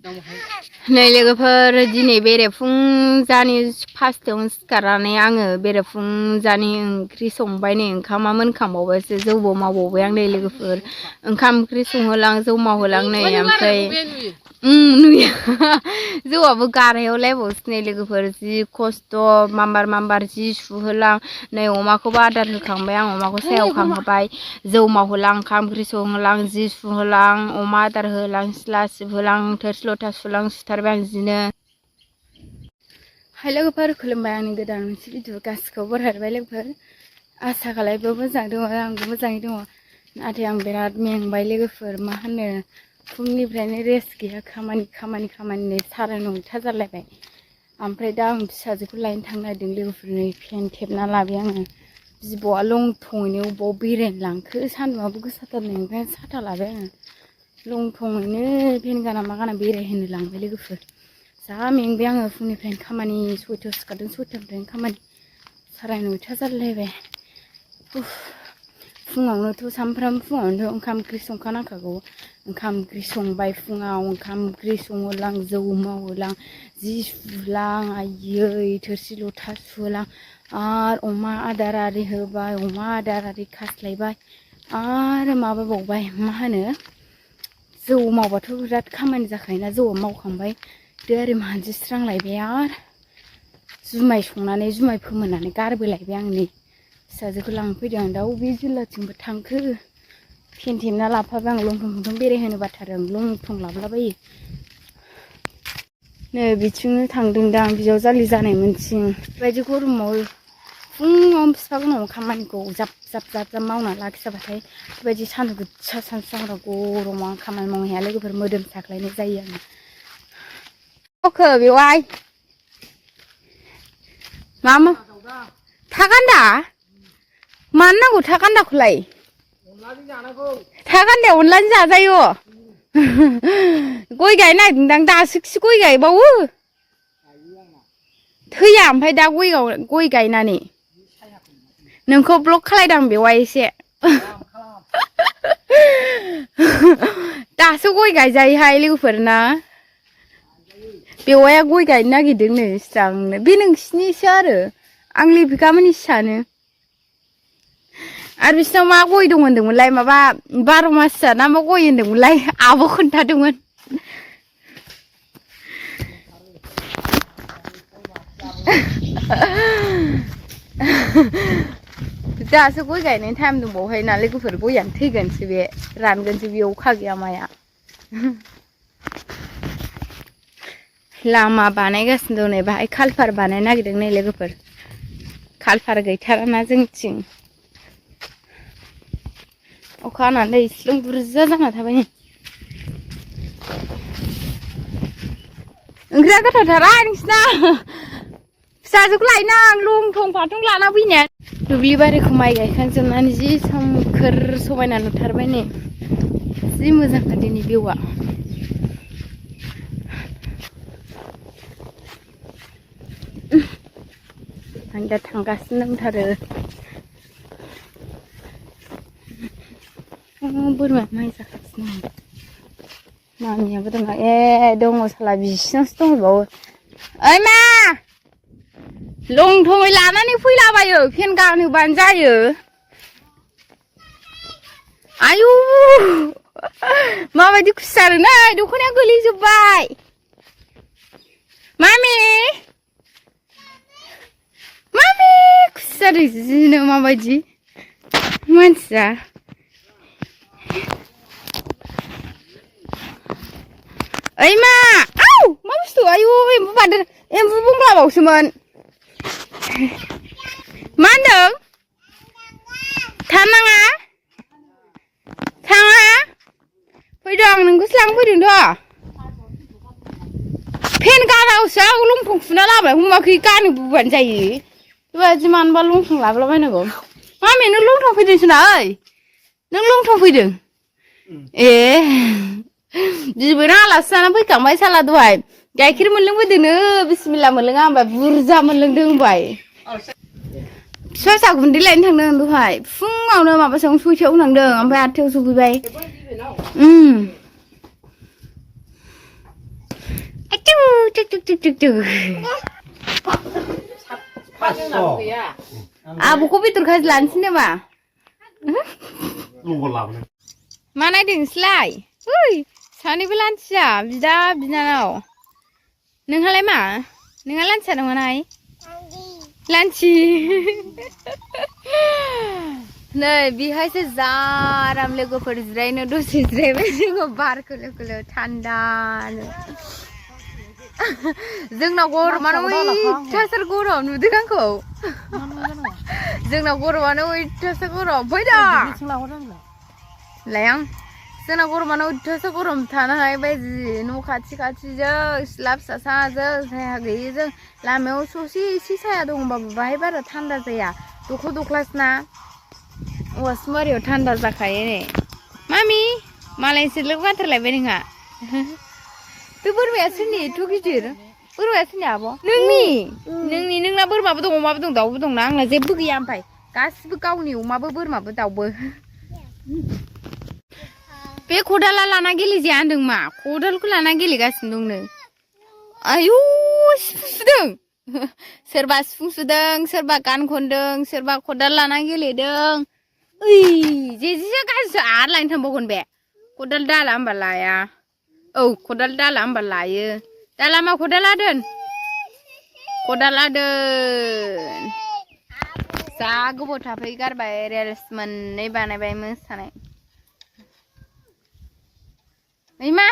नै लोगोफोर दिनै बेरेफुंजानि फार्स्टआवनो सिखारनानै आङो बेरेफुंजानि ओंख्रि संबाय नै ओंखामा मोनखांबावबायसो जौबो मावबावबाय आं नै लोगोफोर ओंखाम ओंख्रि संहोलां जौ मावहोलां नै ओमफ्राय नुयो जौआबो गारहायाव लायबावसो नै लोगोफोर जि खस्थ' माम्बार जि सुहोलां नै अमाखौबो आदार होखांबाय आं अमाखौ सायाव खांहोबाय जौ मावहोलां ओंखाम ओंख्रि संहोलां जि सुहोलां अमा आदार होलां सिथ्ला सिबहोलां थोरसि लथा सुलां सुथारबाय आं जिनो हाय लोगोफोर खुलुमबाय आंनि गोदान मोनसे भिडिअ गासिखौबो बरायबाय लोगोफोर आसा खालायबो मोजां दङ आंबो मोजाङै दङ नाथाय आं बिराद मेंबाय लोगोफोर मा होनो फुंनिफ्रायनो रेस्ट गैया खामानि 9:30 जालायबाय ओमफ्राय दा आं फिसाजोखौ लायनो थांनो नागिरदों लोगोफोर नै फेन खेबना लाबाय आङो बिब'आ लंथङैनो अबाव बेरायनो लांखो सान्दुंआबो गोसाथारनो ओंखायनो साथा लाबाय आङो लंथङैनो फेन गाना मा गाना बेरायहोनो लांबाय लोगोफोर जा मेंबाय आङो फुंनिफ्रायनो खामानि 6टायाव सिखारदों 6टानिफ्रायनो खामानि 9:30 जालायबाय फुङावनोथ' सामफ्रामबो फुङावनोथ' ओंखाम ओंख्रि संखानांखागौ ओंखाम ओंख्रि संबाय फुङाव ओंखाम ओंख्रि संहोलां जौ मावहोलां जि सुलां आयै थोरसि लथा सुहोलां आरो अमा आदार आरि होबाय अमा आदार आरि खास्लायबाय आरो माबाबावबाय मा होनो जौ मावबाथ' बिराद खामानि जाखायोना जौआ मावखांबाय दो आरि मानजिस्रांलायबाय आरो जुमाय संनानै जुमाय फोमोननानै गारबोलायबाय आं नै फिसाजोखौ लांफैदों आं दा बबे जिल्लाथिंबो थांखो फेन थेबना लाफाबाय आं लंथं बेरायहोनो बाथारो आं लंथं लाबोलाबायो नै बिथिंनो थांदों दा आं बिजावजालि जानाय मोनथिं बेबायदि गरमाव फुङावनो बिफा गोनां खामानिखौ जाब मावना लाखिजाबाथाय बेबायदि सान्दुं गोसा सानस्रांग्रा गरमाव आं खामानि मावनो हाया लोगोफोर मोदोम साख्लायनाय जायो आङो अखो बेवाय मामा थागान्दा मानो नांगौ थागान्दाखौलाय थागान्दाया अनलाजों जाजायो गय गायनो नागिरदोंदां दासो खि गय गायबावो थैया ओमफ्राय दा गय गायनानै नोंखौ ब्लक खालायदां बेवाय एसे दासो गय गायजायोहाय लोगोफोर ना बेवाया गय गायनो नागिरदों नै सिगांनो बे नोंसिनिसो आरो आं लिपिकामोननिसो सानो आरो बिसिनाव मा गय दं होनदोंमोनलाय माबा 12 माससा ना मा गय होनदोंमोनलाय आब' खोन्थादोंमोन दासो गय गायनायनि टाइम दंबावहाय ना लोगोफोर गयानो थैगोनसो बे रानगोनसो बे अखा गैया माया लामा बानायगासिनो दं नै बाहाय कालभार बानायनो नागिरदों नै लोगोफोर कालभार गैथाराना जोंथिं अखा हानानै इसिबां बुरजा जाना थाबाय नै ओंख्रिया गोथावथारा नोंसिना फिसाजोखौ लायनो आं लंथं फाथं लाना फैनाया दुब्लि बारिखौ माइ गायखांजोबनानै जि सोमखोर समायना नुथारबाय नै जि मोजांखा दिनै भिउआ आं दा थांगासिनो दंथारो बोरमा माइ जागासिनो मामियाबो दङ दङ साला बिसिनावसो दंबावो ओइ मा लंथङै लानानै फैलाबायो फेन गानहोबानो जायो आयु माबायदि खुसि जादों नै दख'नाया गोलैजोब्बाय मामि खुसि जादों जिनो माबायदि मानसिया ओइ मा आउ मा बुस्थु आयु एम्बु बारदों एम्बु बंग्लाबावसोमोन मा होनदों थानाङा थाङा फैदों आं नोंखौसो लांफैदोंथ' फेन गानावसो आं लंथं फुना लाबाय हमाखै गानो बुबानो जायो बेबायदि मानोबा लंथं लाबोलाबायनांगौ मामि नों लंथं फैदोंसो ना ओइ नों लंथं फैदों ए बिबैनाव आलासि जाना फैखांबाय साला दहाय गाइखेर मोनलोंबोदोंनो बिस्मिल्ला मोनलोङा होनबाय बुरजा मोनलोंदों होनबाय फिसा फिसा गुन्दै लायनो थांदों दहाय फुङावनो माबासोआवनो 6टायाव थांदों ओमफ्राय 8टायाव सफैबाय 쭉. 봤어. 아, 뭐 고비들 가지 않지네 마. 누구 라면? Mana ding slai. Ui, sani belansia, bisa binanau. Neng halai ma? Neng lansia dong manai? Lanci. Nei, bihai se zaram lego perzrai no dosis zrai lego bar kulo thanda. जोंनाव गरमानो अयथासार गरम नुदों आंखौ जोंनाव गरमानो अयथासार गरम फैदा लाय आं जोंनाव गरमानो अयथासार गरम थानो हायै बायदि न' खाथि खाथिजों सिथ्ला फिसा साजों साया गैयिजों लामायाव ससे एसे साया दंबाबो बाहाय बारा थान्दा जाया दख्ल दख्लासना औवासुमारियाव थान्दा जाखायो नै मामि मालायसो लोगो गारथारलायबाय नोंहा बे बोरमाया सोरनि एथ' गिदिर बोरमाया सोरनि आब' नोंनि नोंना बोरमाबो दं अमाबो दं दाउबो दंना आंना जेबो गैया ओमफ्राय गासिबो गावनि अमाबो बोरमाबो दाउबो बे खदाला लाना गेलेजाया होनदों मा खदालखौ लाना गेलेगासिनो दंनो आयु सिफुं सुदों सोरबा सिफुं सुदों सोरबा गान खनदों सोरबा खदाल लाना गेलेदों ओइ जेजेसो गाज्रिसो आरो लायनो थांबावगोन बे खदाल दाला होमबा लाया औ खदाल दाला होमबा लायो दाला मा खदाला दोन जा गोबाव थाफै गारबाय रिल्स मोननै बानायबाय मोसानाय ओइ मा